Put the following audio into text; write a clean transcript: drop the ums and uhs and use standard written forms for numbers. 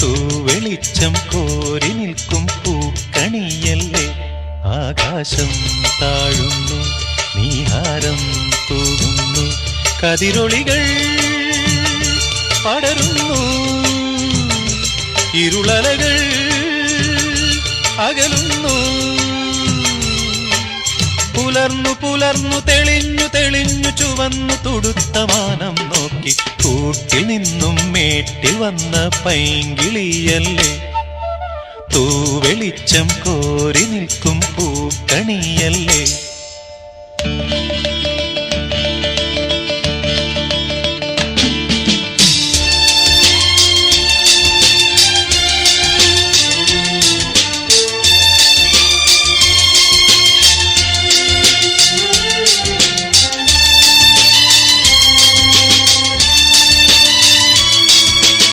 തൂവെളിച്ചം കോരി നിൽക്കും പൂക്കണിയല്ലേ. ആകാശം താഴുന്നു, നീഹാരം തൂകുന്നു, കതിരൊളികൾ പടരുന്നു, ഇരുളലകൾ അകലുന്നു. പുലർന്നു പുലർന്നു തെളിഞ്ഞു തെളിഞ്ഞു ചുവന്നു തുടുത്ത മാനം നോക്കി കൂട്ടിൽ നിന്നും മേട്ടിൽ വന്ന പൈങ്കിളിയല്ലേ. തൂവെളിച്ചം കോരി നിൽക്കും പൂക്കണിയല്ലേ.